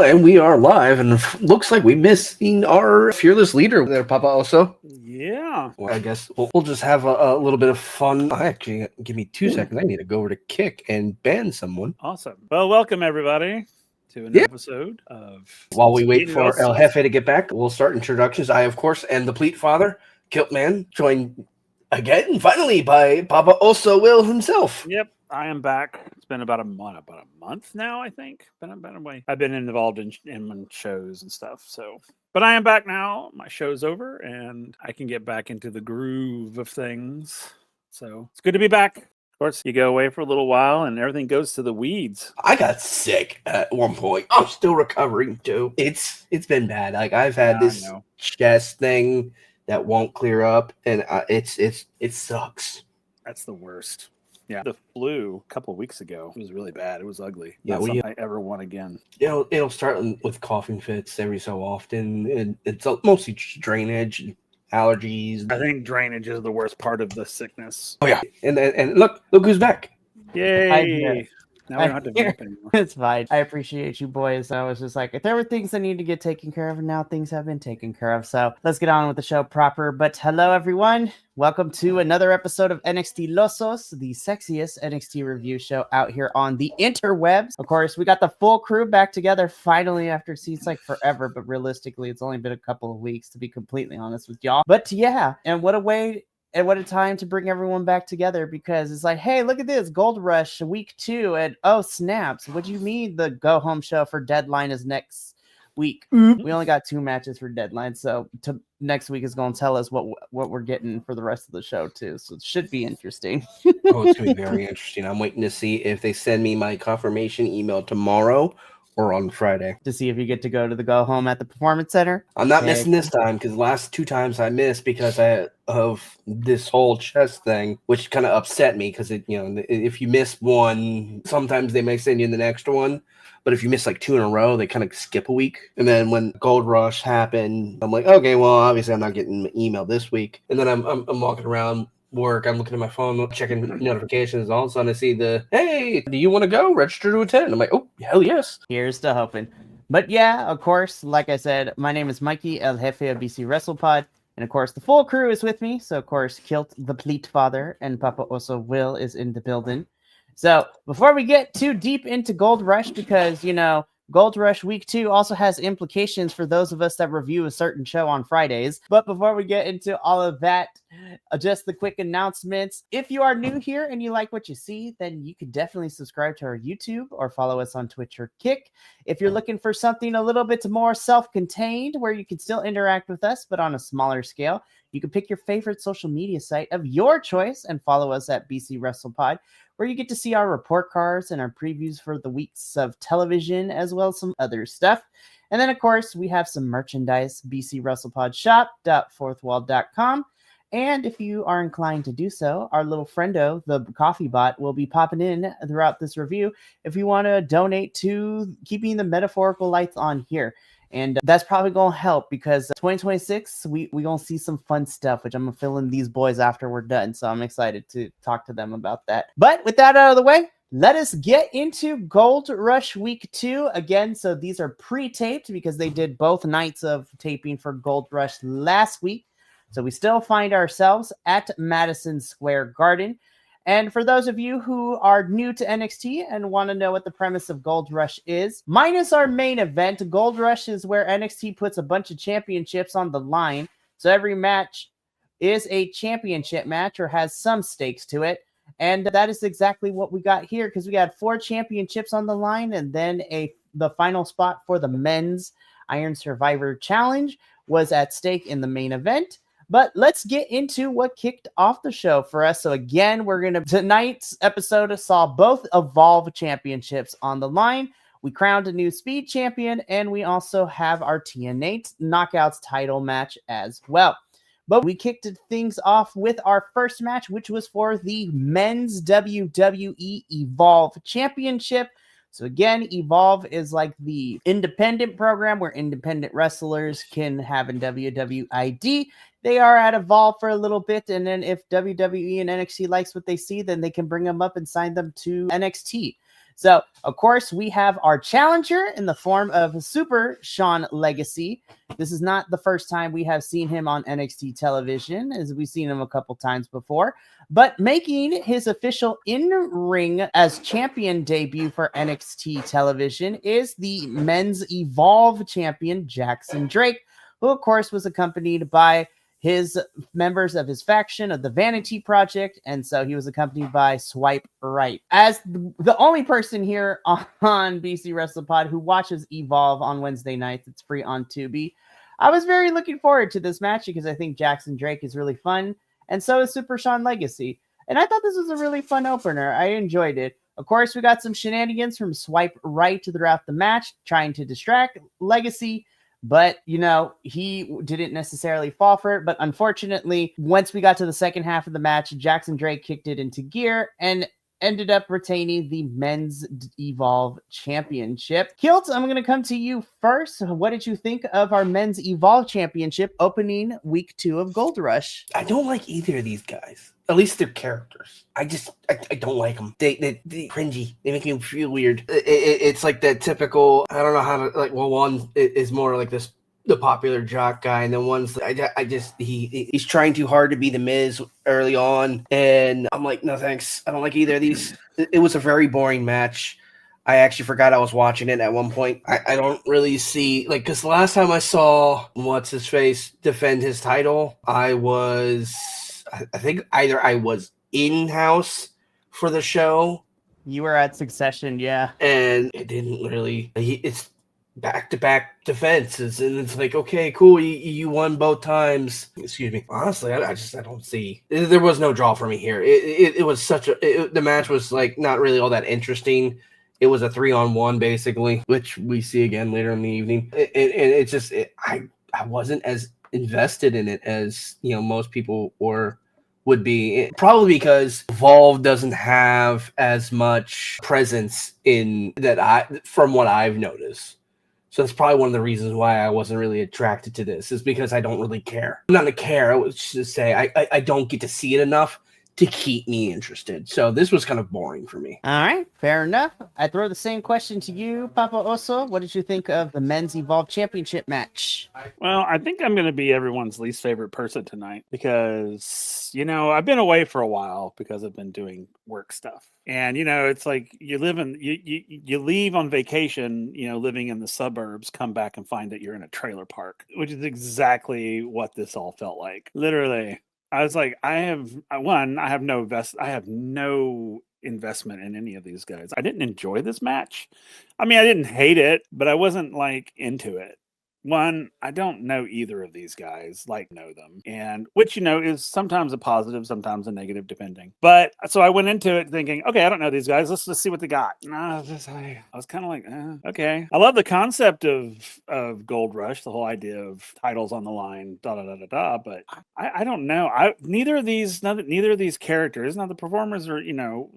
and we are live, and looks like we missing our fearless leader there, Papa Oso. Yeah. Well, I guess we'll just have a little bit of fun. Actually, give me 2 seconds. I need to go over to Kick and ban someone. Awesome. Well, welcome everybody to an episode of... While we wait for El Jefe to get back, we'll start introductions. I, of course, am the Pleat Father, Kilt Man, joined again, finally, by Papa Oso Will himself. Yep. I am back. It's been about a month now, I think. I've been involved in shows and stuff. But I am back now. My show's over, and I can get back into the groove of things. So it's good to be back. Of course, you go away for a little while, and everything goes to the weeds. I got sick at one point. I'm still recovering too. It's been bad. Like I've had this chest thing that won't clear up, and it sucks. That's the worst. Yeah, the flu a couple of weeks ago was really bad. It was ugly. Yeah, Not something I ever want again. It'll start with coughing fits every so often, and it's mostly drainage and allergies. I think drainage is the worst part of the sickness. Oh yeah, and look who's back! Yay! Now we don't have to vape anymore. It's fine. I appreciate you boys. I was just like, if there were things that need to get taken care of, and now things have been taken care of. So let's get on with the show proper. But hello, everyone. Welcome to another episode of NXTilosos, the sexiest NXT review show out here on the interwebs. Of course, we got the full crew back together finally after it seems like forever, but realistically, it's only been a couple of weeks, to be completely honest with y'all. But yeah, and what a way... And what a time to bring everyone back together, because it's like, hey, look at this, Gold Rush week 2, and oh snaps, what do you mean the go home show for Deadline is next week? We only got 2 matches for Deadline, so next week is going to tell us what we're getting for the rest of the show too, so it should be interesting. Oh, it's going to be very interesting. I'm waiting to see if they send me my confirmation email tomorrow or on Friday. To see if you get to go to the go home at the Performance Center. I'm not missing this time, because the last 2 times I missed because of this whole chest thing, which kind of upset me, because if you miss one, sometimes they may send you the next one, but if you miss like 2 in a row, they kind of skip a week. And then when Gold Rush happened, I'm like, okay, well, obviously I'm not getting an email this week. And then I'm walking around work, I'm looking at my phone, checking notifications. All of a sudden I see hey, do you want to go register to attend? I'm like, oh, hell yes. Here's to hoping. But yeah, of course, like I said, my name is Mikey, El Jefe of BC WrestlePod. And of course, the full crew is with me. So of course, Kilt, the Pleat Father, and Papa Oso Will is in the building. So before we get too deep into Gold Rush, because, Gold Rush Week 2 also has implications for those of us that review a certain show on Fridays. But before we get into all of that, just the quick announcements. If you are new here and you like what you see, then you can definitely subscribe to our YouTube or follow us on Twitch or Kick. If you're looking for something a little bit more self-contained, where you can still interact with us, but on a smaller scale, you can pick your favorite social media site of your choice and follow us at BC WrestlePod, where you get to see our report cards and our previews for the weeks of television, as well as some other stuff. And then, of course, we have some merchandise, bcwrestlepodshop.fourthwall.com. And if you are inclined to do so, our little friendo, the coffee bot, will be popping in throughout this review if you want to donate to keeping the metaphorical lights on here. And that's probably going to help, because 2026, we going to see some fun stuff, which I'm going to fill in these boys after we're done. So I'm excited to talk to them about that. But with that out of the way, let us get into Gold Rush Week 2 again. So these are pre-taped, because they did both nights of taping for Gold Rush last week. So we still find ourselves at Madison Square Garden. And for those of you who are new to NXT and want to know what the premise of Gold Rush is, minus our main event, Gold Rush is where NXT puts a bunch of championships on the line. So every match is a championship match or has some stakes to it. And that is exactly what we got here, because we got 4 championships on the line, and then the final spot for the men's Iron Survivor Challenge was at stake in the main event. But let's get into what kicked off the show for us. So again, tonight's episode saw both Evolve championships on the line. We crowned a new Speed champion, and we also have our TNA Knockouts title match as well. But we kicked things off with our first match, which was for the men's WWE Evolve Championship. So again, Evolve is like the independent program where independent wrestlers can have a WWE ID. They are at Evolve for a little bit, and then if WWE and NXT likes what they see, then they can bring them up and sign them to NXT. So, of course, we have our challenger in the form of Super Sean Legacy. This is not the first time we have seen him on NXT television, as we've seen him a couple times before. But making his official in-ring as champion debut for NXT television is the Men's Evolve champion, Jackson Drake, who, of course, was accompanied by his members of his faction of the Vanity Project, and so he was accompanied by Swipe Right. As the only person here on BC WrestlePod who watches Evolve on Wednesday nights, it's free on Tubi. I was very looking forward to this match because I think Jackson Drake is really fun, and so is Super Sean Legacy. And I thought this was a really fun opener. I enjoyed it. Of course, we got some shenanigans from Swipe Right throughout the match, trying to distract Legacy. But, he didn't necessarily fall for it. But unfortunately, once we got to the second half of the match, Jackson Drake kicked it into gear and ended up retaining the Men's Evolve Championship. Kilt, I'm going to come to you first. What did you think of our Men's Evolve Championship opening week 2 of Gold Rush? I don't like either of these guys. At least their characters. I don't like them. They cringy. They make me feel weird. It's like that typical, I don't know how to, one is more like this, the popular jock guy, and then one's, he's trying too hard to be the Miz early on, and I'm like, no thanks. I don't like either of these. It was a very boring match. I actually forgot I was watching it at one point. I don't really see, because the last time I saw What's-His-Face defend his title, I think either I was in-house for the show. You were at Succession, yeah. And it didn't really... It's back-to-back defenses, and it's like, okay, cool, you won both times. Excuse me. Honestly, I don't see... There was no draw for me here. It was such a... the match was, not really all that interesting. It was a 3-on-1, basically, which we see again later in the evening. I wasn't as invested in it as most people would be, probably because Evolve doesn't have as much presence in that from what I've noticed. So that's probably one of the reasons why I wasn't really attracted to this, is because I don't really care. Not to care, I would just say I don't get to see it enough to keep me interested. So this was kind of boring for me. All right, fair enough. I throw the same question to you, Papa Oso. What did you think of the Men's Evolve Championship match? Well, I think I'm going to be everyone's least favorite person tonight because, I've been away for a while because I've been doing work stuff. And, it's like you leave on vacation, living in the suburbs, come back and find that you're in a trailer park, which is exactly what this all felt like. Literally. I was like, I have no investment in any of these guys. I didn't enjoy this match. I mean, I didn't hate it, but I wasn't into it. One, I don't know either of these guys, know them. And which, is sometimes a positive, sometimes a negative, depending. But so I went into it thinking, okay, I don't know these guys. Let's just see what they got. And I was kind of like, okay. I love the concept of Gold Rush, the whole idea of titles on the line, but I don't know. Neither of these characters, now the performers are,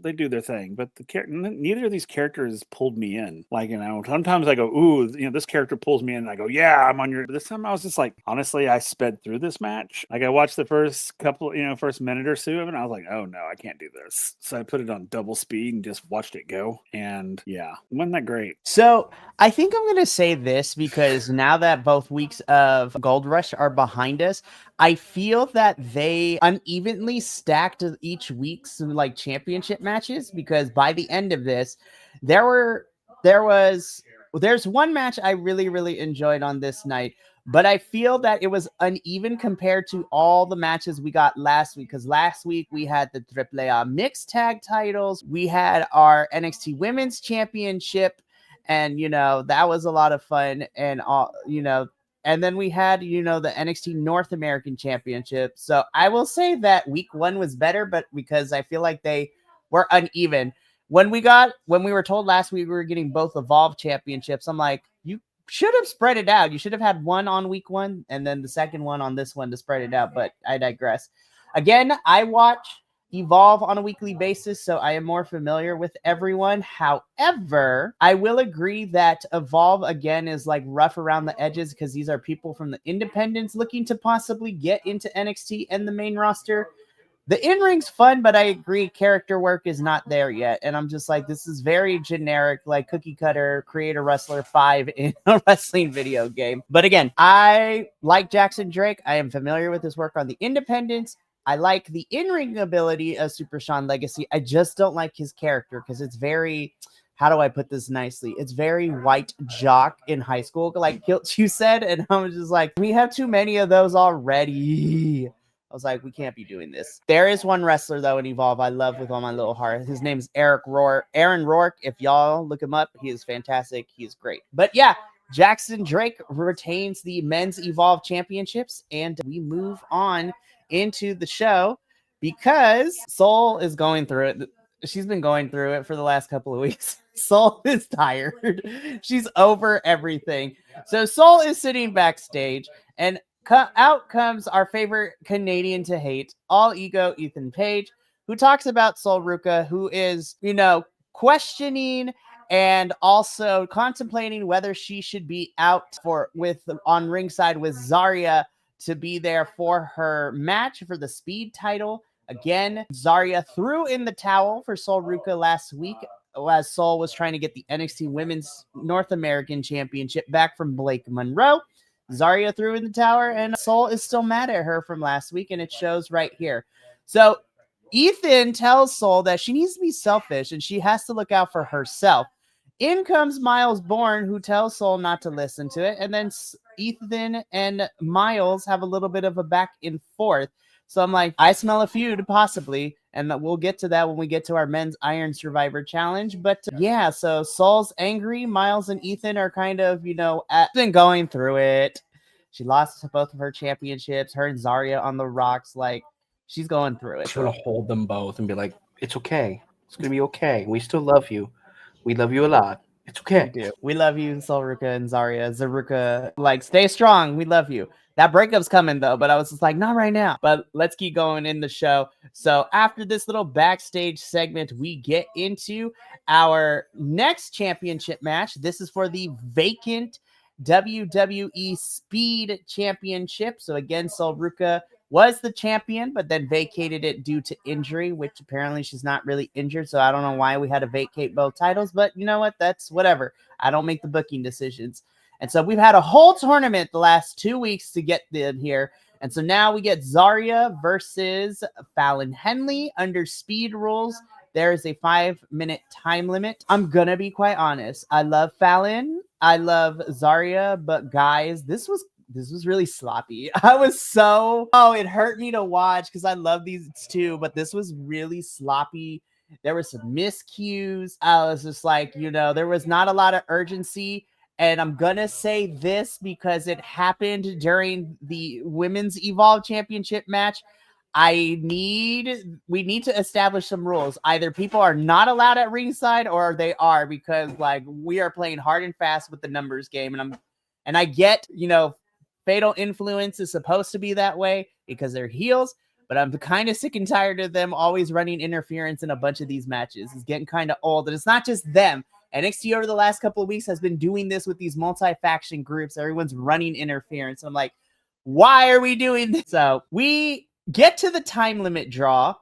they do their thing, but neither of these characters pulled me in. Sometimes I go, ooh, this character pulls me in, and I go, yeah, I'm on your. But this time I was just honestly, I sped through this match. I watched the first first minute or two of it, and I was like, oh no, I can't do this. So I put it on double speed and just watched it go. And yeah, wasn't that great? So I think I'm going to say this because now that both weeks of Gold Rush are behind us, I feel that they unevenly stacked each week's championship matches, because by the end of this, there's one match I really, really enjoyed on this night, but I feel that it was uneven compared to all the matches we got last week, because last week we had the AAA mixed tag titles, we had our NXT Women's Championship, and that was a lot of fun, and and then we had the NXT North American Championship. So I will say that week 1 was better, but because I feel like they were uneven. When we were told last week we were getting both Evolve championships, I'm like, you should have spread it out. You should have had one on week 1 and then the second one on this one to spread it out. But I digress. Again, I watch Evolve on a weekly basis, so I am more familiar with everyone. However, I will agree that Evolve again is rough around the edges because these are people from the independents looking to possibly get into NXT and the main roster. The in-ring's fun, but I agree character work is not there yet. And I'm just like, this is very generic, like cookie cutter, create a wrestler 5 in a wrestling video game. But again, I like Jackson Drake. I am familiar with his work on the Independents. I like the in-ring ability of Super Sean Legacy. I just don't like his character because it's very, how do I put this nicely? It's very white jock in high school, like you said. And I was just like, we have too many of those already. I was like, we can't be doing this. There is one wrestler, though, in Evolve I love with all my little heart. His name is Aaron Rourke. If y'all look him up, he is fantastic. He is great. But yeah, Jackson Drake retains the men's Evolve championships, and we move on into the show because Soul is going through it. She's been going through it for the last couple of weeks. Soul is tired. She's over everything. So Soul is sitting backstage, and out comes our favorite Canadian to hate, all ego Ethan Page, who talks about Sol Ruca, who is, questioning and also contemplating whether she should be out on ringside with Zarya to be there for her match for the Speed title. Again, Zarya threw in the towel for Sol Ruca last week as Sol was trying to get the NXT Women's North American Championship back from Blake Monroe. Zarya threw in the tower, and Sol is still mad at her from last week, and it shows right here. So Ethan tells Sol that she needs to be selfish, and she has to look out for herself. In comes Miles Bourne, who tells Sol not to listen to it, and then Ethan and Miles have a little bit of a back and forth. So I'm like, I smell a feud, possibly, and we'll get to that when we get to our men's Iron Survivor Challenge. But yeah, so Sol's angry. Miles and Ethan are kind of, been going through it. She lost both of her championships. Her and Zarya on the rocks, like, she's going through it. She's going to hold them both and be like, it's okay. It's going to be okay. We still love you. We love you a lot. It's okay. We do. We love you, Sol Ruca and Zarya. Zaruka, like, stay strong. We love you. That breakup's coming, though, but I was just like, not right now. But let's keep going in the show. So after this little backstage segment, we get into our next championship match. This is for the vacant WWE Speed Championship. So again, Sol Ruca was the champion, but then vacated it due to injury, which apparently she's not really injured. So I don't know why we had to vacate both titles, but you know what? That's whatever. I don't make the booking decisions. And so we've had a whole tournament the last 2 weeks to get them here. And so now we get Zarya versus Fallon Henley under Speed rules. There is a 5-minute time limit. I'm going to be quite honest. I love Fallon. I love Zarya. But guys, this was really sloppy. It hurt me to watch because I love these two. But this was really sloppy. There were some miscues. I was just like, there was not a lot of urgency. And I'm going to say this because it happened during the Women's Evolve Championship match. We need to establish some rules. Either people are not allowed at ringside or they are, because like we are playing hard and fast with the numbers game. And I get, Fatal Influence is supposed to be that way because they're heels, but I'm kind of sick and tired of them always running interference in a bunch of these matches. It's getting kind of old, and it's not just them. NXT over the last couple of weeks has been doing this with these multi-faction groups. Everyone's running interference. I'm like, why are we doing this? So we get to the time limit draw.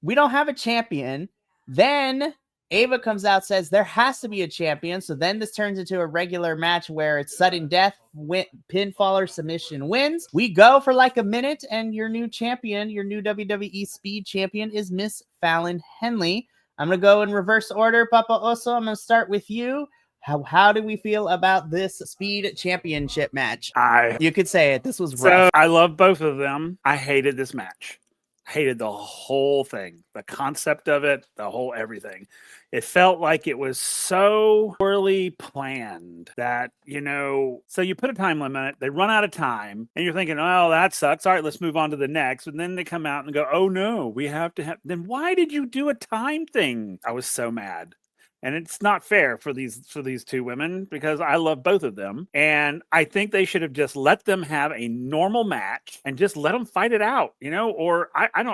We don't have a champion. Then Ava comes out, says there has to be a champion. So then this turns into a regular match where it's sudden death, pinfall or submission wins. We go for like a minute, and your new champion, your new WWE Speed champion is Miss Fallon Henley. I'm going to go in reverse order. Papa Oso, I'm going to start with you. How do we feel about this Speed Championship match? You could say it. This was rough. So I love both of them. I hated this match. Hated the whole thing. The concept of it, the whole everything. It felt like it was so poorly planned that, so you put a time limit, they run out of time, and you're thinking, oh, that sucks. All right, let's move on to the next. And then they come out and go, oh no, we have to have, then why did you do a time thing? I was so mad. And it's not fair for these two women because I love both of them. And I think they should have just let them have a normal match and just let them fight it out, or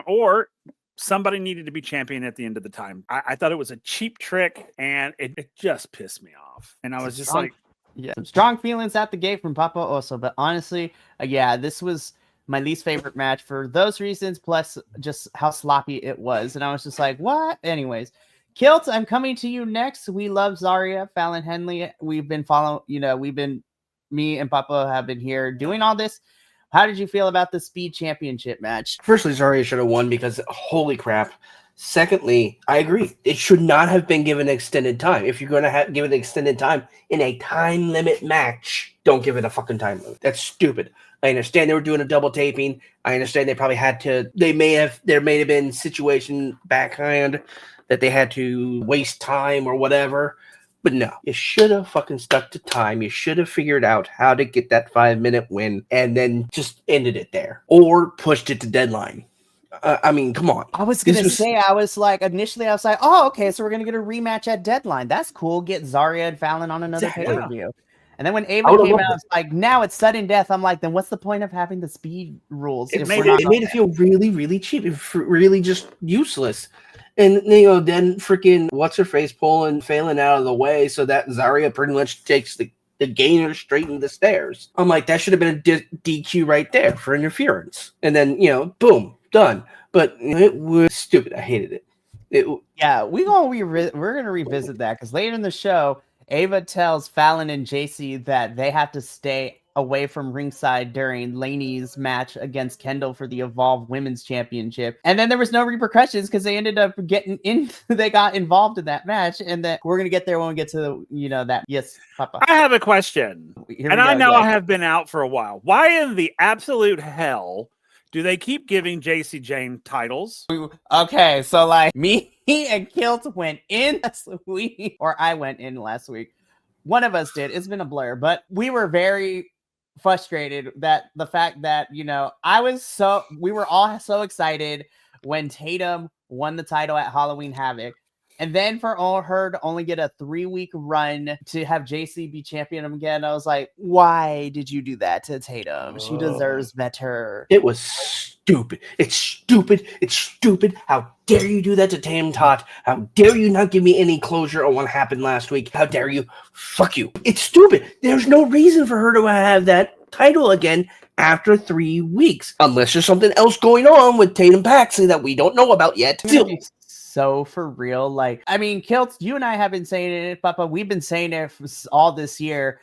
or somebody needed to be champion at the end of the time. I thought it was a cheap trick, and it just pissed me off. And I was just like, some strong feelings at the gate from Papa Oso. But honestly, this was my least favorite match for those reasons, plus just how sloppy it was. And I was just like, what? Anyways, Kilt, I'm coming to you next. We love Zarya, Fallon Henley. We've been me and Papa have been here doing all this. How did you feel about the Speed Championship match? Firstly, Zarya should have won because holy crap. Secondly, I agree. It should not have been given extended time. If you're going to give it extended time in a time limit match, don't give it a fucking time limit. That's stupid. I understand they were doing a double taping. I understand they probably had to. There may have been situation backhand that they had to waste time or whatever. But no, you should have fucking stuck to time. You should have figured out how to get that 5-minute win and then just ended it there or pushed it to deadline. I mean, come on. I was going to say, initially I was like, oh, okay, so we're going to get a rematch at deadline. That's cool. Get Zarya and Fallon on another pay-per-view. And then when Ava came out, I was like, now it's sudden death. I'm like, then what's the point of having the speed rules? It made it feel really, really cheap. Really just useless. And, then freaking what's-her-face pulling Phelan out of the way so that Zarya pretty much takes the gainer straight into the stairs. I'm like, that should have been a DQ right there for interference. And then, boom. Done. But it was stupid. I hated it. We're gonna revisit that because later in the show, Ava tells Fallon and JC that they have to stay away from ringside during Laney's match against Kendall for the Evolve Women's Championship. And then there was no repercussions because they ended up they got involved in that match. And that we're gonna get there when we get to that. Yes, Papa. I have a question. I know I have been out for a while. Why in the absolute hell do they keep giving JC Jane titles? Okay, so me and Kilt went in last week, or I went in last week. One of us did. It's been a blur, but we were very frustrated that the fact that, we were all so excited when Tatum won the title at Halloween Havoc. And then for her to only get a 3-week run to have JC be champion again, I was like, why did you do that to Tatum? She deserves better. It was stupid. It's stupid. It's stupid. How dare you do that to Tatum Tot? How dare you not give me any closure on what happened last week? How dare you? Fuck you. It's stupid. There's no reason for her to have that title again after 3 weeks. Unless there's something else going on with Tatum Paxley that we don't know about yet. So for real, Kilt, you and I have been saying it, Papa. We've been saying it all this year.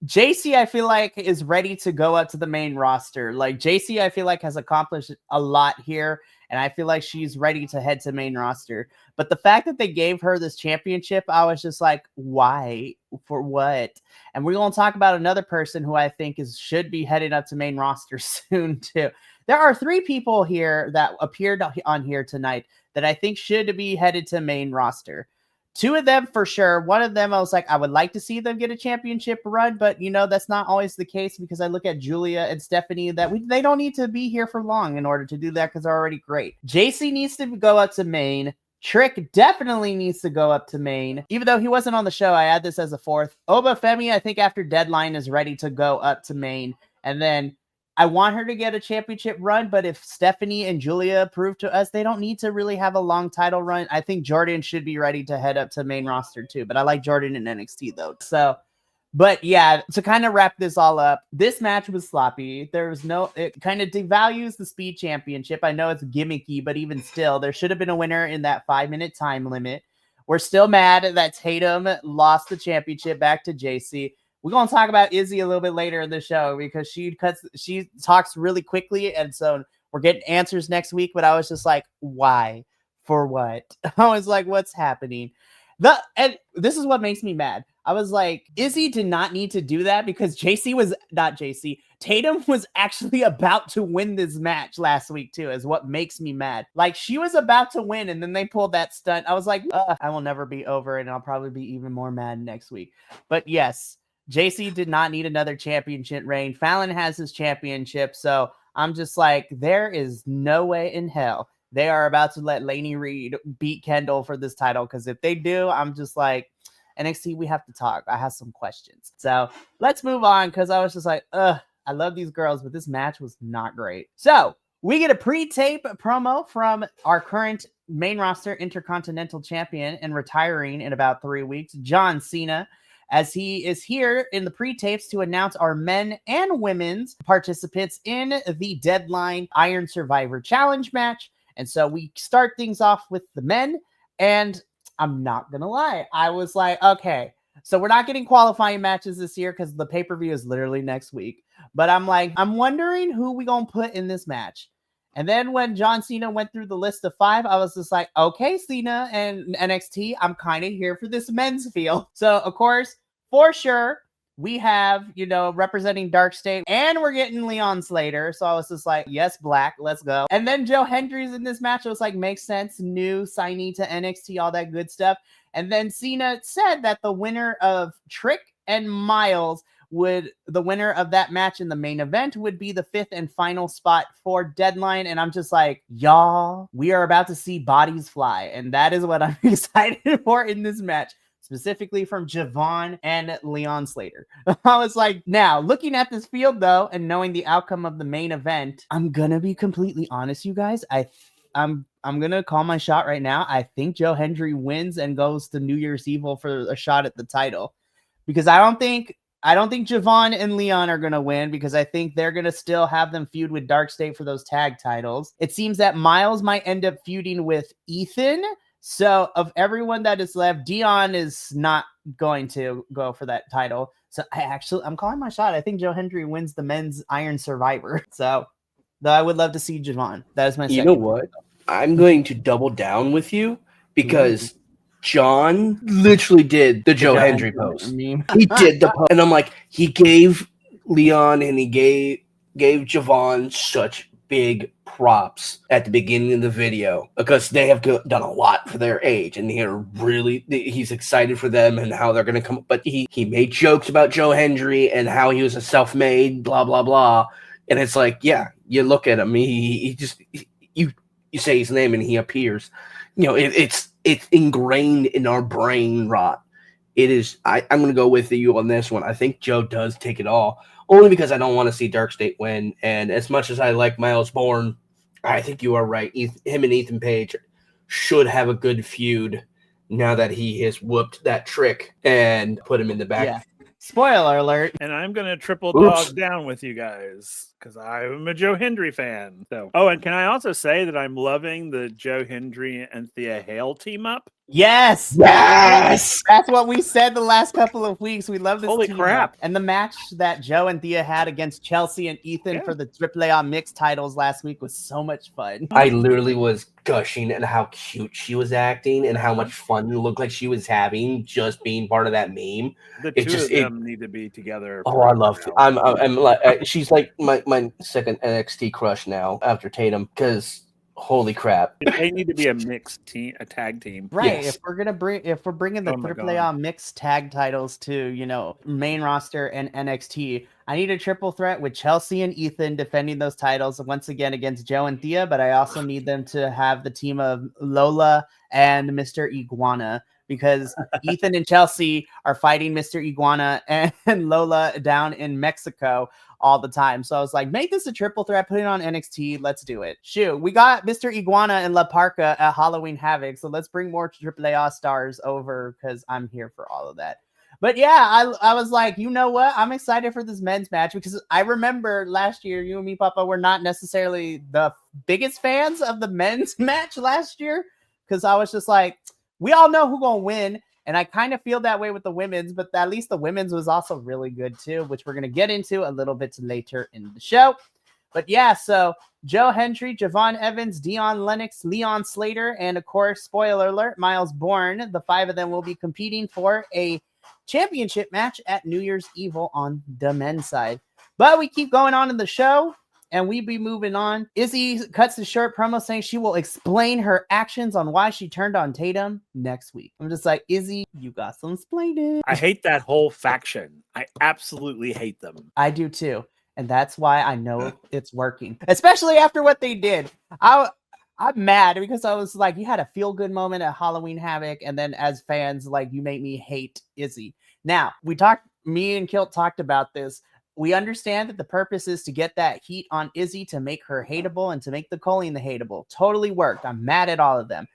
JC, I feel like, is ready to go up to the main roster. JC, I feel like, has accomplished a lot here, and I feel like she's ready to head to main roster. But the fact that they gave her this championship, I was just like, why? For what? And we're going to talk about another person who I think should be heading up to main roster soon, too. There are 3 people here that appeared on here tonight that I think should be headed to main roster. 2 of them for sure. One of them, I was like, I would like to see them get a championship run, but that's not always the case because I look at Julia and Stephanie that they don't need to be here for long in order to do that because they're already great. JC needs to go up to main. Trick definitely needs to go up to main. Even though he wasn't on the show, I add this as a 4th. Obafemi, I think after deadline is ready to go up to main. And then I want her to get a championship run, but if Stephanie and Julia prove to us they don't need to really have a long title run, I think Jordan should be ready to head up to main roster too. But I like Jordan in NXT though. So, but yeah, to kind of wrap this all up, this match was sloppy. It kind of devalues the Speed Championship. I know it's gimmicky, but even still, there should have been a winner in that 5-minute time limit. We're still mad that Tatum lost the championship back to JC. We're going to talk about Izzy a little bit later in the show because she talks really quickly. And so we're getting answers next week. But I was just like, why? For what? I was like, what's happening? And this is what makes me mad. I was like, Izzy did not need to do that because Tatum was actually about to win this match last week too, is what makes me mad. She was about to win and then they pulled that stunt. I was like, I will never be over and I'll probably be even more mad next week. But yes, JC did not need another championship reign. Fallon has his championship. So I'm just like, there is no way in hell they are about to let Laney Reed beat Kendall for this title. Because if they do, I'm just like, NXT, we have to talk. I have some questions. So let's move on because I was just like, I love these girls, but this match was not great. So we get a pre-tape promo from our current main roster Intercontinental Champion and retiring in about 3 weeks, John Cena. as he is here in the pre-tapes to announce our men and women's participants in the Deadline Iron Survivor Challenge match. And so we start things off with the men, and I'm not gonna lie, I was like, okay, so we're not getting qualifying matches this year because the pay-per-view is literally next week. But I'm like, I'm wondering who we gonna put in this match. And then when John Cena went through the list of 5, I was just like, okay, Cena and NXT, I'm kind of here for this men's feel. So, of course, for sure, we have, representing Dark State, and we're getting Leon Slater. So I was just like, yes, Black, let's go. And then Joe Hendry's in this match. It was like, makes sense, new signee to NXT, all that good stuff. And then Cena said that the winner of Trick and Miles the winner of that match in the main event would be the 5th and final spot for Deadline. And I'm just like, y'all, we are about to see bodies fly. And that is what I'm excited for in this match, specifically from Javon and Leon Slater. I was like, now looking at this field though, and knowing the outcome of the main event, I'm gonna be completely honest, you guys. I'm gonna call my shot right now. I think Joe Hendry wins and goes to New Year's Evil for a shot at the title, because I don't think Javon and Leon are going to win, because I think they're going to still have them feud with Dark State for those tag titles. It seems that Miles might end up feuding with Ethan. So of everyone that is left, Dion is not going to go for that title. So I'm calling my shot. I think Joe Hendry wins the men's Iron Survivor. So though I would love to see Javon. That is my second. You know what? I'm going to double down with you, because John literally did the Joe Hendry post. He did the post. And I'm like, he gave Leon and he gave Javon such big props at the beginning of the video, because they have done a lot for their age, and he's excited for them and how they're going to come. But he made jokes about Joe Hendry and how he was a self-made blah, blah, blah. And it's like, yeah, you look at him, you say his name and he appears. It's ingrained in our brain rot. It is. I'm going to go with you on this one. I think Joe does take it all, only because I don't want to see Dark State win. And as much as I like Miles Bourne, I think you are right. Him and Ethan Page should have a good feud now that he has whooped that Trick and put him in the back. Yeah. Spoiler alert. And I'm going to triple dog down with you guys, because I'm a Joe Hendry fan. So, and can I also say that I'm loving the Joe Hendry and Thea Hale team up? Yes. That's what we said the last couple of weeks. We love this. Holy team crap. Up. And the match that Joe and Thea had against Chelsea and Ethan for the AAA mixed titles last week was so much fun. I literally was gushing at how cute she was acting and how much fun it looked like she was having just being part of that meme. The two of them need to be together. Oh, I love it. I'm like, she's like my second NXT crush now after Tatum, because holy crap, they need to be a mixed team, a tag team, right? Yes. If we're bringing the AAA mixed tag titles to main roster and NXT, I need a triple threat with Chelsea and Ethan defending those titles once again against Joe and Thea. But I also need them to have the team of Lola and Mr. Iguana, because Ethan and Chelsea are fighting Mr. Iguana and Lola down in Mexico all the time. So I was like, make this a triple threat, put it on NXT. Let's do it. Shoot, we got Mr. Iguana and La Parca at Halloween Havoc. So let's bring more AAA stars over, because I'm here for all of that. But yeah, I was like, you know what? I'm excited for this men's match, because I remember last year, you and me, Papa, were not necessarily the biggest fans of the men's match last year, because I was just like, we all know who's going to win. And I kind of feel that way with the women's, but at least the women's was also really good too, which we're going to get into a little bit later in the show. But yeah, so Joe Hendry, Javon Evans, Dion Lennox, Leon Slater, and of course, spoiler alert, Miles Bourne. The 5 of them will be competing for a championship match at New Year's Evil on the men's side. But we keep going on in the show, and we be moving on. Izzy cuts the short promo saying she will explain her actions on why she turned on Tatum next week. I'm just like, Izzy, you got some explaining. I hate that whole faction. I absolutely hate them. I do too. And that's why I know it's working, especially after what they did. I'm mad because I was like, you had a feel-good moment at Halloween Havoc, and then as fans, like, you made me hate Izzy. Now, me and Kilt talked about this. We understand that the purpose is to get that heat on Izzy to make her hateable and to make the Colleen the hateable. Totally worked. I'm mad at all of them.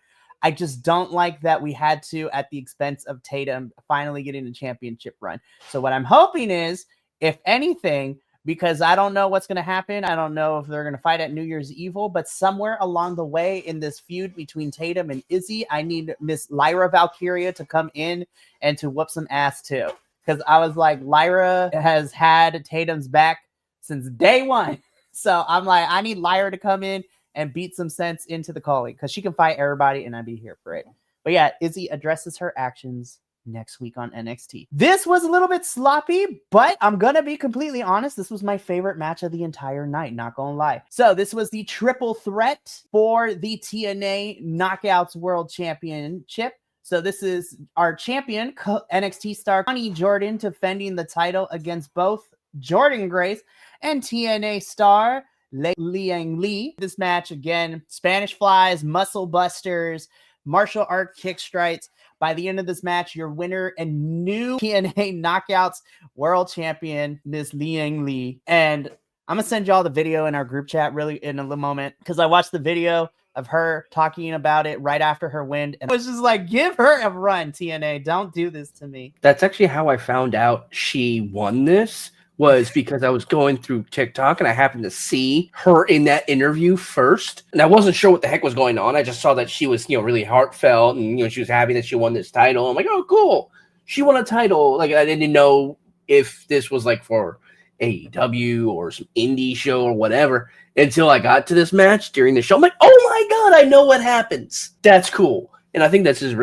I just don't like that we had to at the expense of Tatum finally getting a championship run. So what I'm hoping is, if anything, because I don't know what's going to happen. I don't know if they're going to fight at New Year's Evil, but somewhere along the way in this feud between Tatum and Izzy, I need Miss Lyra Valkyria to come in and to whoop some ass too. Because I was like, Lyra has had Tatum's back since day one. So I'm like, I need Lyra to come in and beat some sense into the calling because she can fight everybody and I'd be here for it. But yeah, Izzy addresses her actions next week on NXT. This was a little bit sloppy, but I'm gonna be completely honest. This was my favorite match of the entire night, not gonna lie. So this was the triple threat for the TNA Knockouts World Championship. So this is our champion, NXT star Connie Jordan, defending the title against both Jordan Grace and TNA star Liang Li. This match, again, Spanish flies, muscle busters, martial art kick strikes. By the end of this match, your winner and new TNA Knockouts World Champion, Miss Liang Li. And I'm going to send y'all the video in our group chat really in a little moment because I watched the video of her talking about it right after her win. And I was just like, give her a run, TNA. Don't do this to me. That's actually how I found out she won this. Was because I was going through TikTok and I happened to see her in that interview first. And I wasn't sure what the heck was going on. I just saw that she was, really heartfelt and, she was happy that she won this title. I'm like, oh, cool. She won a title. Like, I didn't know if this was like for AEW or some indie show or whatever until I got to this match during the show. I'm like, oh my God, I know what happens. That's cool. And I think this was a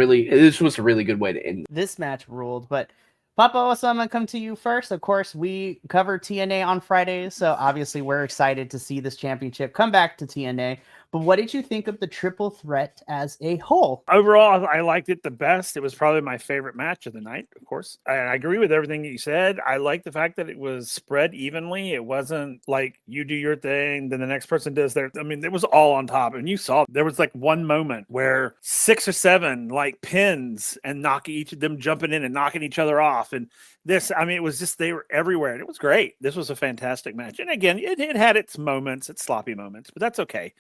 really good way to end. This match ruled, but Papa, so I'm going to come to you first. Of course, we cover TNA on Fridays, so obviously we're excited to see this championship come back to TNA. But what did you think of the triple threat as a whole? Overall, I liked it the best. It was probably my favorite match of the night, of course. I agree with everything that you said. I like the fact that it was spread evenly. It wasn't like you do your thing, then the next person does their. I mean, it was all on top. And you saw there was like one moment where 6 or 7 like pins and knocking each of them jumping in and knocking each other off. And this, I mean, it was just, they were everywhere. And it was great. This was a fantastic match. And again, it had its moments, its sloppy moments, but that's okay.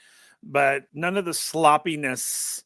But none of the sloppiness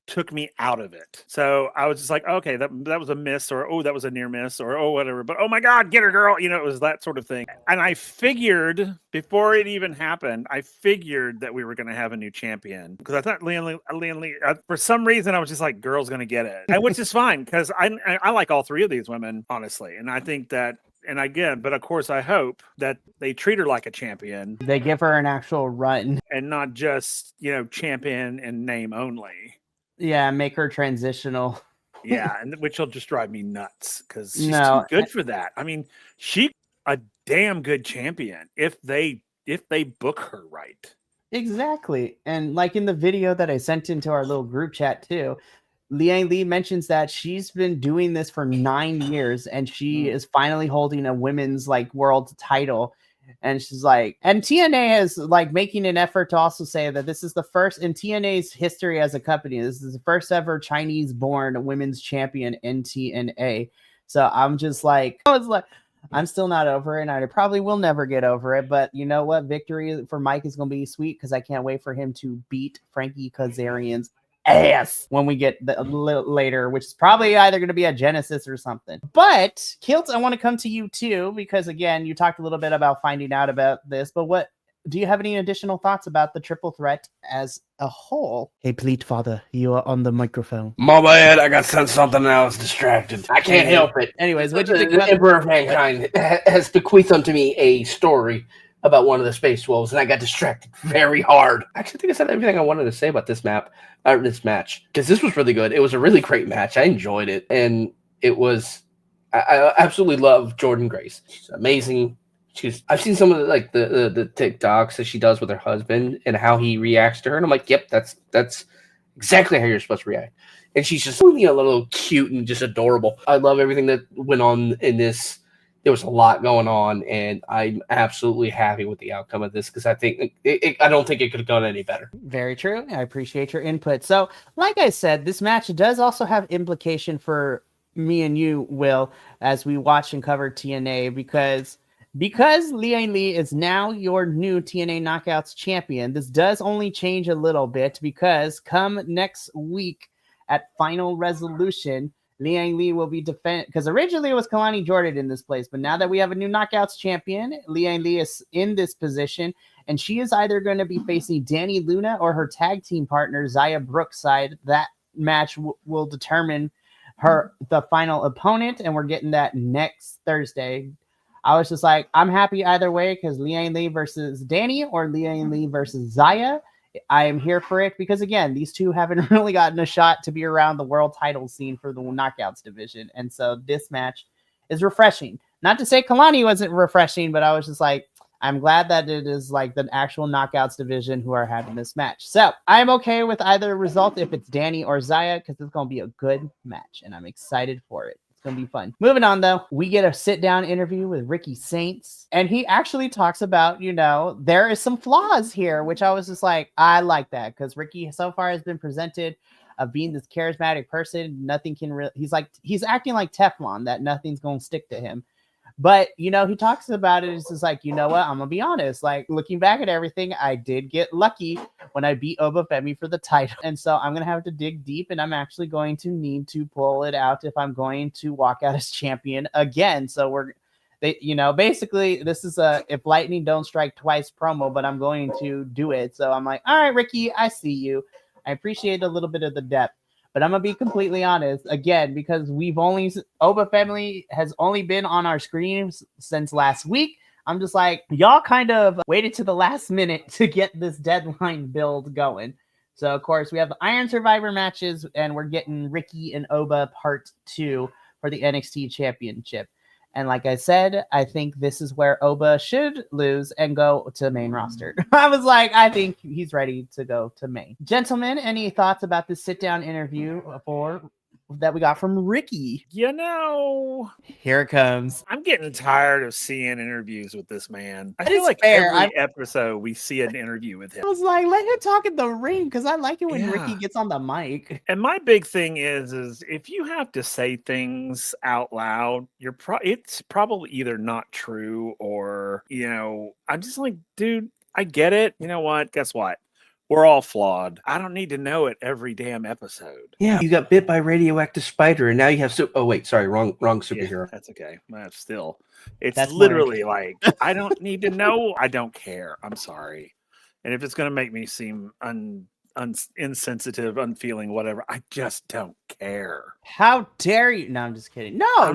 took me out of it. So I was just like, okay, that was a miss, or, oh, that was a near miss, or, oh, whatever. But, oh my God, get her, girl. It was that sort of thing. And I figured before it even happened, I figured that we were going to have a new champion because I thought Lian Li, for some reason, I was just like, girl's going to get it. And which is fine because I like all 3 of these women, honestly. And I think that, and again, but of course, I hope that they treat her like a champion. They give her an actual run. And not just, champion in name only. Yeah, make her transitional. Yeah, and which will just drive me nuts because she's too good for that. I mean, she's a damn good champion if they book her right. Exactly. And like in the video that I sent into our little group chat too, Liang Li mentions that she's been doing this for 9 years and she is finally holding a women's world title. And she's like, and TNA is making an effort to also say that this is the first in TNA's history as a company. This is the first ever Chinese born women's champion in TNA. So I'm just I'm still not over it. And I probably will never get over it. But you know what? Victory for Mike is going to be sweet because I can't wait for him to beat Frankie Kazarian's ass when we get a little later, which is probably either going to be a Genesis or something. But Kilt, I want to come to you too, because again, you talked a little bit about finding out about this, but what do you have any additional thoughts about the triple threat as a whole? Hey, Pleat Father, you are on the microphone. My bad, I got sent something and I was distracted. I can't help it. Anyways, what do you think the Emperor of Mankind has bequeathed unto me a story about one of the Space Wolves, and I got distracted very hard. Actually, I think I said everything I wanted to say about this match, because this was really good. It was a really great match. I enjoyed it, and it was. I absolutely love Jordan Grace. She's amazing. I've seen some of the TikToks that she does with her husband and how he reacts to her, and I'm like, yep, that's exactly how you're supposed to react. And she's just a little cute and just adorable. I love everything that went on in this. There was a lot going on, and I'm absolutely happy with the outcome of this because I think I don't think it could have gone any better. Very true. I appreciate your input. So, like I said, this match does also have implication for me and you, Will, as we watch and cover TNA because Liang Li is now your new TNA Knockouts champion. This does only change a little bit because come next week, at Final Resolution. Liang Li will be because originally it was Kalani Jordan in this place, but now that we have a new Knockouts champion, Liang Li is in this position, and she is either going to be facing Danny Luna or her tag team partner Zaya Brookside. That match will determine the final opponent, and we're getting that next Thursday. I was just like, I'm happy either way because Liang Li versus Danny or Liang Li versus Zaya. I am here for it because, again, these two haven't really gotten a shot to be around the world title scene for the Knockouts division. And so this match is refreshing. Not to say Kalani wasn't refreshing, but I was just like, I'm glad that it is like the actual Knockouts division who are having this match. So I'm okay with either result if it's Danny or Zaya because it's going to be a good match, and I'm excited for it. It's going to be fun. Moving on, though, we get a sit-down interview with Ricky Saints, and he actually talks about, there is some flaws here, which I was just like, I like that, because Ricky so far has been presented of being this charismatic person. Nothing can he's acting like Teflon, that nothing's going to stick to him. But, he talks about it. It's just like, you know what? I'm going to be honest. Like, looking back at everything, I did get lucky when I beat Obafemi for the title. And so I'm going to have to dig deep, and I'm actually going to need to pull it out if I'm going to walk out as champion again. So basically this is a if lightning don't strike twice promo, but I'm going to do it. So I'm like, all right, Ricky, I see you. I appreciate a little bit of the depth. But I'm going to be completely honest, again, because Oba family has only been on our screens since last week. I'm just like, y'all kind of waited to the last minute to get this deadline build going. So, of course, we have the Iron Survivor matches, and we're getting Ricky and Oba part 2 for the NXT Championship. And like I said, I think this is where Oba should lose and go to main roster. I was like, I think he's ready to go to main. Gentlemen, any thoughts about this sit-down interview that we got from Ricky? Here it comes. I'm getting tired of seeing interviews with this man. I That feel is like fair. every episode we see an interview with him. I was like, let him talk in the ring because I like it when Ricky gets on the mic. And my big thing is if you have to say things out loud, it's probably either not true or, I'm just like, dude, I get it. You know what? Guess what? We're all flawed. I don't need to know it every damn episode. Yeah, you got bit by a radioactive spider, and now you have wrong superhero. Yeah, that's okay. Still, it's that's literally like I don't need to know. I don't care. I'm sorry. And if it's going to make me seem insensitive, unfeeling, whatever, I just don't care. How dare you? No, I'm just kidding. No,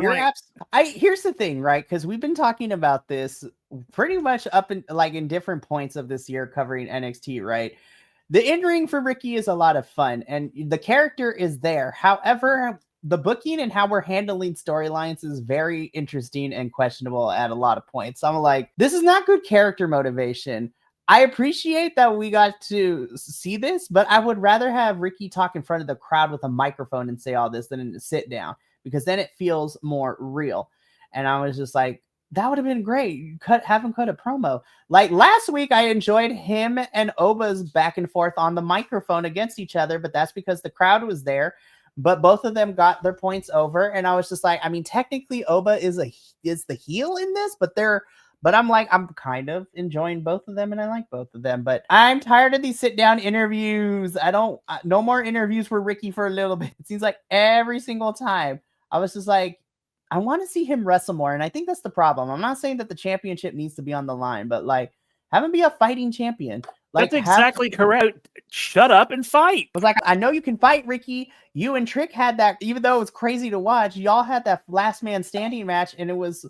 here's the thing, right? Because we've been talking about this pretty much up in different points of this year covering NXT, right? The in-ring for Ricky is a lot of fun, and the character is there. However, the booking and how we're handling storylines is very interesting and questionable at a lot of points. I'm like, this is not good character motivation. I appreciate that we got to see this, but I would rather have Ricky talk in front of the crowd with a microphone and say all this than sit down, because then it feels more real. And I was just like, that would have been great. Have him cut a promo. Like last week, I enjoyed him and Oba's back and forth on the microphone against each other, but that's because the crowd was there. But both of them got their points over, and I was just like, I mean, technically, Oba is the heel in this, but I'm like, I'm kind of enjoying both of them, and I like both of them. But I'm tired of these sit-down interviews. No more interviews for Ricky for a little bit. It seems like every single time I was just like, I want to see him wrestle more, and I think that's the problem. I'm not saying that the championship needs to be on the line, but like, have him be a fighting champion. Like, that's exactly correct. Shut up and fight. I was like, I know you can fight, Ricky. You and Trick had that, even though it was crazy to watch. Y'all had that last man standing match, and it was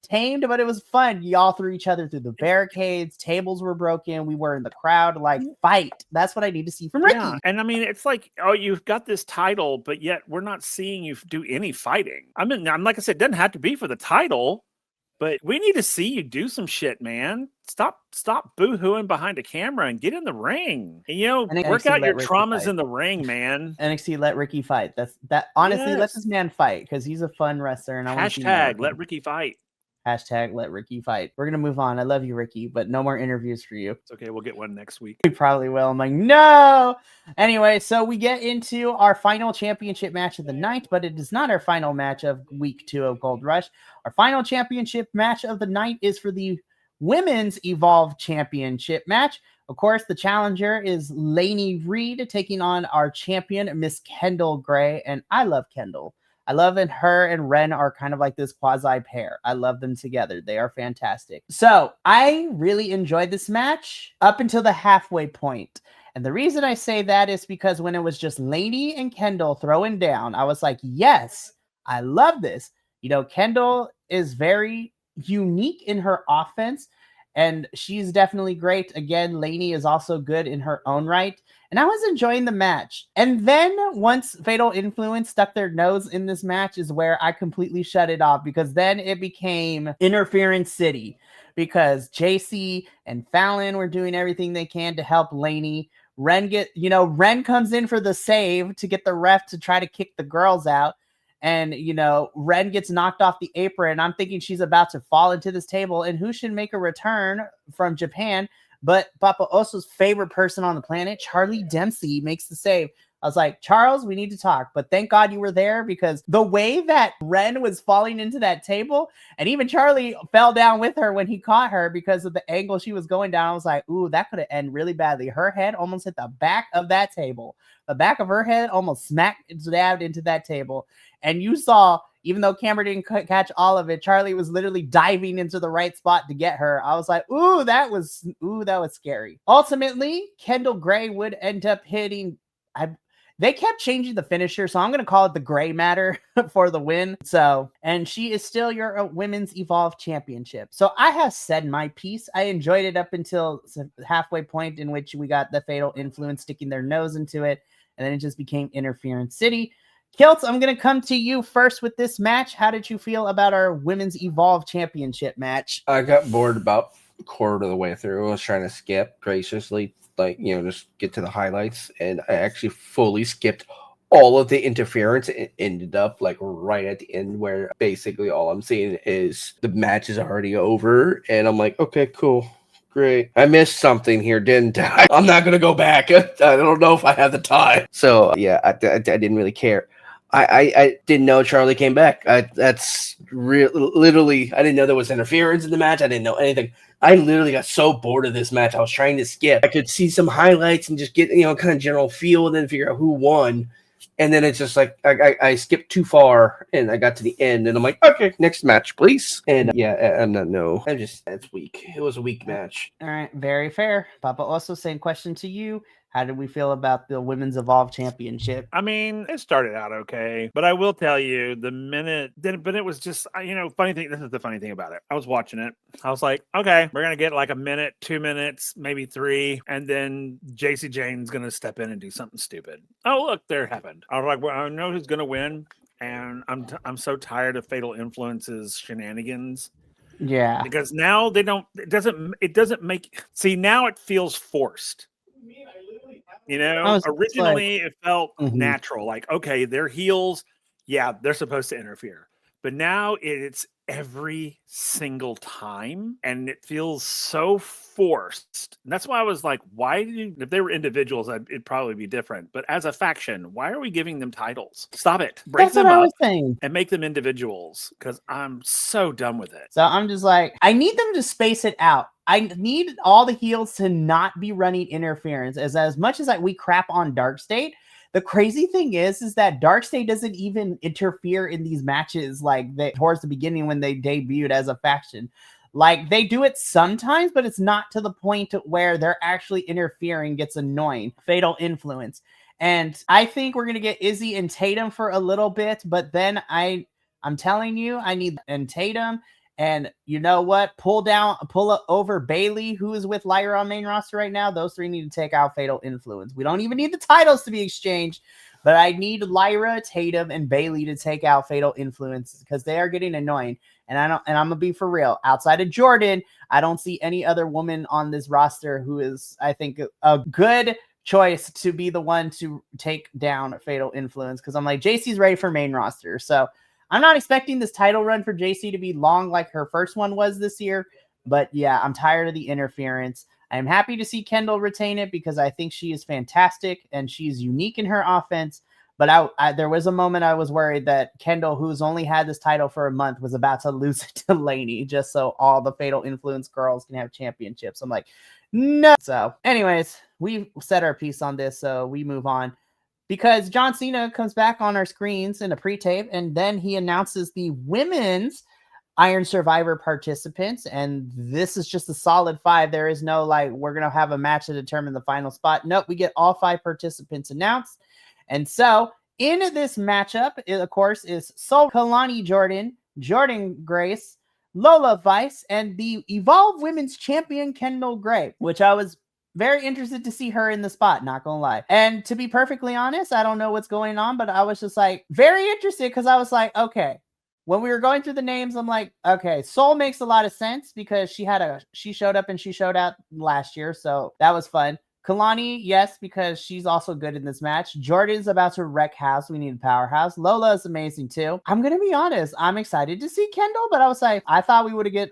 tamed, but it was fun. Y'all threw each other through the barricades. Tables were broken. We were in the crowd. Like, fight. That's what I need to see from Ricky. Yeah. And I mean, it's like, oh, you've got this title, but yet we're not seeing you do any fighting. I mean, like I said, it doesn't have to be for the title, but we need to see you do some shit, man. Stop boo-hooing behind a camera and get in the ring. And, work out your traumas in the ring, man. NXT let Ricky fight. Honestly, yes. Let this man fight because he's a fun wrestler. And Hashtag let Ricky fight. Hashtag let Ricky fight. We're going to move on. I love you, Ricky, but no more interviews for you. It's okay. We'll get one next week. We probably will. I'm like, no. Anyway, so we get into our final championship match of the night, but it is not our final match of week 2 of Gold Rush. Our final championship match of the night is for the Women's Evolve Championship match. Of course, the challenger is Lainey Reed taking on our champion, Miss Kendall Gray. And I love Kendall. I love it. Her and Ren are kind of like this quasi pair. I love them together. They are fantastic. So I really enjoyed this match up until the halfway point. And the reason I say that is because when it was just Lainey and Kendall throwing down, I was like, yes, I love this. You know, Kendall is very unique in her offense, and she's definitely great. Again, Lainey is also good in her own right. And I was enjoying the match. And then once Fatal Influence stuck their nose in this match is where I completely shut it off, because then it became Interference City, because JC and Fallon were doing everything they can to help Lainey. Ren comes in for the save to get the ref to try to kick the girls out. And, Ren gets knocked off the apron. And I'm thinking she's about to fall into this table. And who should make a return from Japan but Papa Oso's favorite person on the planet, Charlie Dempsey, makes the save. I was like, Charles, we need to talk. But thank God you were there, because the way that Ren was falling into that table, and even Charlie fell down with her when he caught her because of the angle she was going down. I was like, ooh, that could have ended really badly. Her head almost hit the back of that table. The back of her head almost stabbed into that table. And you saw, even though camera didn't catch all of it, Charlie was literally diving into the right spot to get her. I was like, ooh, that was scary. Ultimately, Kendall Gray would end up hitting. They kept changing the finisher, so I'm going to call it the Gray Matter for the win. So, and she is still your Women's Evolve Championship. So I have said my piece. I enjoyed it up until the halfway point in which we got the Fatal Influence sticking their nose into it, and then it just became Interference City. Kiltz, I'm going to come to you first with this match. How did you feel about our Women's Evolve Championship match? I got bored about a quarter of the way through. I was trying to skip graciously, just get to the highlights, and I actually fully skipped all of the interference. It ended up right at the end, where basically all I'm seeing is the match is already over, and I'm like, okay, cool. Great. I missed something here, didn't I? I'm not going to go back. I don't know if I have the time. So, yeah, I didn't really care. I didn't know Charlie came back. That's literally, I didn't know there was interference in the match. I didn't know anything. I literally got so bored of this match. I was trying to skip. I could see some highlights and just get, kind of general feel, and then figure out who won. And then it's just like I skipped too far, and I got to the end, and I'm like, okay, next match, please. And it's weak. It was a weak match. All right, very fair. Papa, also same question to you. How did we feel about the Women's Evolve Championship? I mean, it started out okay, but I will tell you, but it was just, funny thing. This is the funny thing about it. I was watching it. I was like, okay, we're going to get like a minute, 2 minutes, maybe 3. And then JC Jane's going to step in and do something stupid. Oh, look, there it happened. I was like, well, I know who's going to win. And I'm so tired of Fatal Influence's shenanigans. Yeah. Because now it doesn't make, see, now it feels forced. Originally it felt natural. Like, okay, they're heels. Yeah, they're supposed to interfere. But now it's every single time, and it feels so forced. And that's why I was like, if they were individuals, it'd probably be different. But as a faction, why are we giving them titles? Stop it. Break them up and make them individuals, because I'm so done with it. So I'm just like, I need them to space it out. I need all the heels to not be running interference. As much as we crap on Dark State, the crazy thing is that Dark State doesn't even interfere in these matches towards the beginning when they debuted as a faction. Like, they do it sometimes, but it's not to the point where they're actually interfering gets annoying. Fatal Influence. And I think we're going to get Izzy and Tatum for a little bit, but then I'm telling you, I need Tatum. And you know what? Pull over Bailey, who is with Lyra on main roster right now. Those three need to take out Fatal Influence. We don't even need the titles to be exchanged, but I need Lyra, Tatum, and Bailey to take out Fatal Influence, because they are getting annoying. And I'm gonna be for real. Outside of Jordan, I don't see any other woman on this roster who is, I think, a good choice to be the one to take down Fatal Influence, because I'm like, JC's ready for main roster. So I'm not expecting this title run for JC to be long like her first one was this year. But yeah, I'm tired of the interference. I'm happy to see Kendall retain it, because I think she is fantastic and she's unique in her offense. But there was a moment I was worried that Kendall, who's only had this title for a month, was about to lose it to Lainey just so all the Fatal Influence girls can have championships. I'm like, no. So anyways, we said our piece on this, so we move on. Because John Cena comes back on our screens in a pre-tape, and then he announces the women's Iron Survivor participants, and this is just a solid 5. There is no like we're gonna have a match to determine the final spot. Nope, we get all 5 participants announced. And so in this matchup, it, of course, is Sol Kalani Jordan Grace, Lola Vice, and the Evolve Women's Champion Kendall Gray, which I was very interested to see her in the spot, not gonna lie. And to be perfectly honest, I don't know what's going on, but I was just like very interested because I was like, okay. When we were going through the names, I'm like, okay, Sol makes a lot of sense because she showed up and she showed out last year, so that was fun. Kalani, yes, because she's also good in this match. Jordan's about to wreck house. We need a powerhouse. Lola is amazing too. I'm gonna be honest. I'm excited to see Kendall, but I was like, I thought we would get.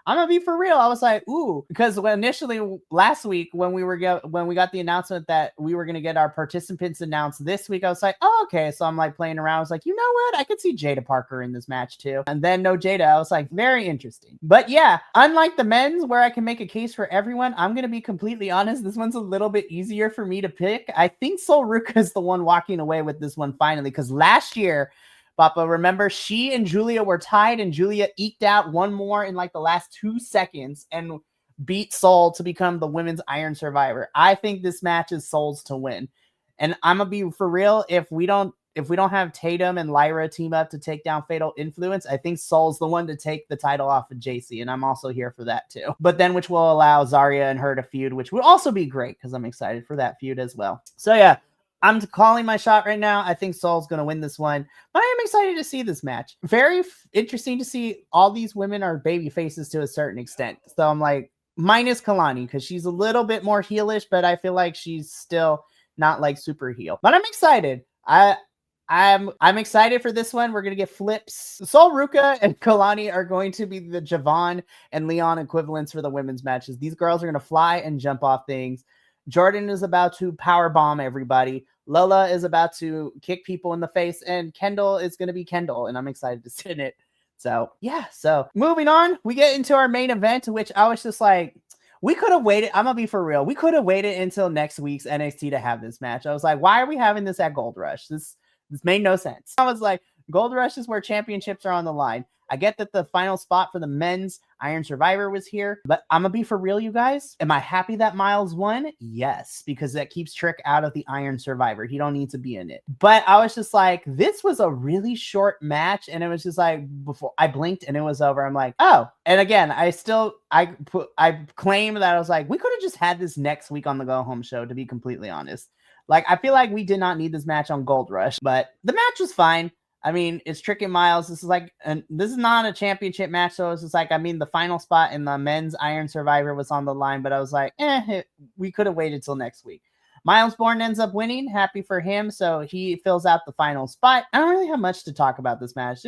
I'm gonna be for real. I was like, ooh, because initially last week when we got the announcement that we were gonna get our participants announced this week, I was like, oh, okay. So I'm like playing around. I was like, you know what? I could see Jada Parker in this match too. And then no Jada. I was like, very interesting. But yeah, unlike the men's where I can make a case for everyone, I'm gonna be completely honest. This one's a little bit easier for me to pick. I think Sol Ruka is the one walking away with this one finally, because last year, Papa, remember she and Julia were tied, and Julia eked out one more in like the last 2 seconds and beat Sol to become the women's Iron Survivor. I think this match is Sol's to win. And I'm gonna be for real, if we don't have Tatum and Lyra team up to take down Fatal Influence, I think Sol's the one to take the title off of JC, and I'm also here for that too. But then which will allow Zarya and her to feud, which would also be great because I'm excited for that feud as well. So yeah, I'm calling my shot right now. I think Sol's going to win this one, but I am excited to see this match. Very interesting to see all these women are baby faces to a certain extent. So I'm like, minus Kalani, because she's a little bit more heelish, but I feel like she's still not like super heel. But I'm excited. I'm excited for this one. We're going to get flips. Sol Ruka and Kalani are going to be the Javon and Leon equivalents for the women's matches. These girls are going to fly and jump off things. Jordan is about to power bomb everybody. Lola is about to kick people in the face, and Kendall is going to be Kendall, and I'm excited to sit in it. So yeah, so moving on, we get into our main event, which I was just like, we could have waited. I'm gonna be for real. We could have waited until next week's NXT to have this match. I was like, why are we having this at Gold Rush? This made no sense. I was like, Gold Rush is where championships are on the line. I get that the final spot for the men's Iron Survivor was here, but I'm going to be for real, you guys. Am I happy that Miles won? Yes, because that keeps Trick out of the Iron Survivor. He don't need to be in it. But I was just like, this was a really short match, and it was just like, before I blinked and it was over. I'm like, oh. And again, I claim that I was like, we could have just had this next week on the Go Home show, to be completely honest. Like, I feel like we did not need this match on Gold Rush, but the match was fine. I mean, it's Trick and Miles. This is not a championship match, so it's just like, I mean, the final spot in the men's Iron Survivor was on the line, but I was like, we could have waited till next week. Miles Bourne ends up winning. Happy for him, so he fills out the final spot. I don't really have much to talk about this match.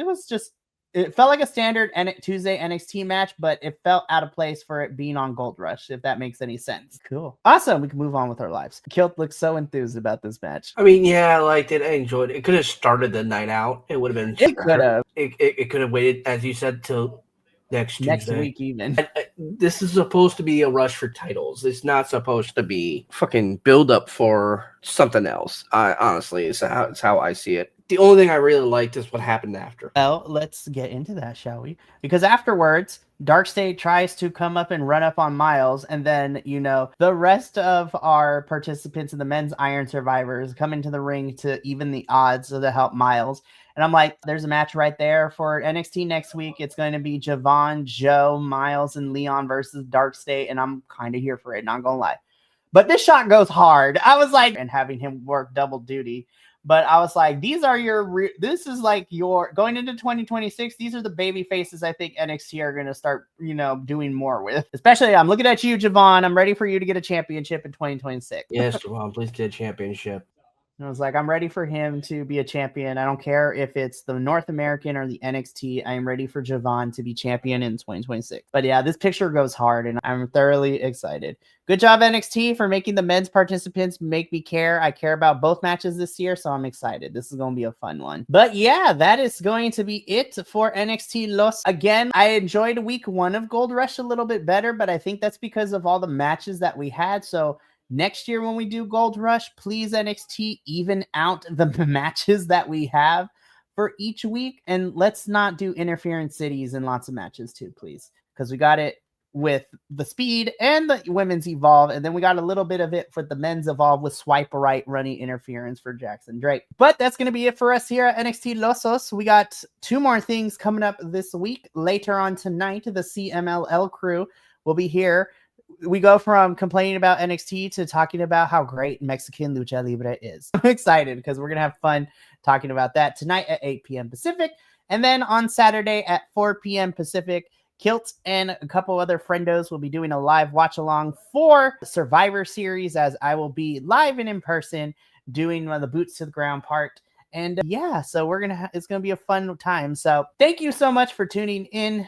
It felt like a standard Tuesday NXT match, but it felt out of place for it being on Gold Rush, if that makes any sense. Cool. Awesome. We can move on with our lives. Kilt looks so enthused about this match. I mean, yeah, I liked it. I enjoyed it. It could have started the night out. It would have been. It could have. It could have waited, as you said, till next week even. This is supposed to be a rush for titles. It's not supposed to be fucking build up for something else. Honestly, it's how I see it. The only thing I really liked is what happened after. Well, let's get into that, shall we? Because afterwards, Darkseid tries to come up and run up on Miles, and then, the rest of our participants in the men's Iron Survivors come into the ring to even the odds to help Miles. And I'm like, there's a match right there for NXT next week. It's going to be Javon, Joe, Miles, and Leon versus Darkseid, and I'm kind of here for it, not gonna lie. But this shot goes hard. I was like, and having him work double duty. But I was like, this is like your going into 2026. These are the baby faces I think NXT are going to start, doing more with. Especially, I'm looking at you, Javon. I'm ready for you to get a championship in 2026. Yes, Javon, please get a championship. And I was like, I'm ready for him to be a champion. I don't care if it's the North American or the NXT. I am ready for Javon to be champion in 2026. But yeah, this picture goes hard and I'm thoroughly excited. Good job, NXT, for making the men's participants make me care. I care about both matches this year, so I'm excited. This is going to be a fun one. But yeah, that is going to be it for NXTilosos. Again, I enjoyed week 1 of Gold Rush a little bit better, but I think that's because of all the matches that we had. So next year when we do Gold Rush, please NXT even out the matches that we have for each week. And let's not do interference cities and lots of matches too, please. Because we got it with the speed and the women's evolve. And then we got a little bit of it for the men's evolve with swipe right running interference for Jackson Drake. But that's going to be it for us here at NXTilosos. We got 2 more things coming up this week. Later on tonight, the CMLL crew will be here. We go from complaining about NXT to talking about how great Mexican Lucha Libre is. I'm excited because we're going to have fun talking about that tonight at 8 p.m. Pacific. And then on Saturday at 4 p.m. Pacific, Kilt and a couple other friendos will be doing a live watch along for Survivor Series, as I will be live and in person doing the boots to the ground part. And yeah, so it's gonna be a fun time. So thank you so much for tuning in.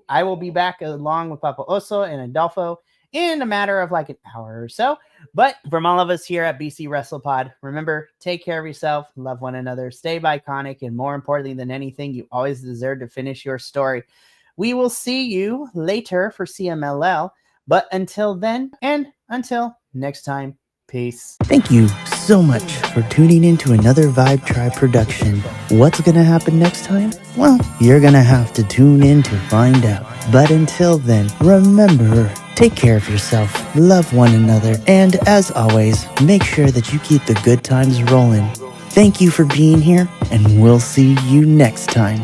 I will be back along with Papa Oso and Adolfo in a matter of like an hour or so. But from all of us here at BC WrestlePod, remember, take care of yourself, love one another, stay iconic, and more importantly than anything, you always deserve to finish your story. We will see you later for CMLL. But until then, and until next time, peace. Thank you so much for tuning in to another Vibe Tribe production. What's gonna happen next time? Well, you're gonna have to tune in to find out. But until then, remember, take care of yourself, love one another, and as always, make sure that you keep the good times rolling. Thank you for being here, and we'll see you next time.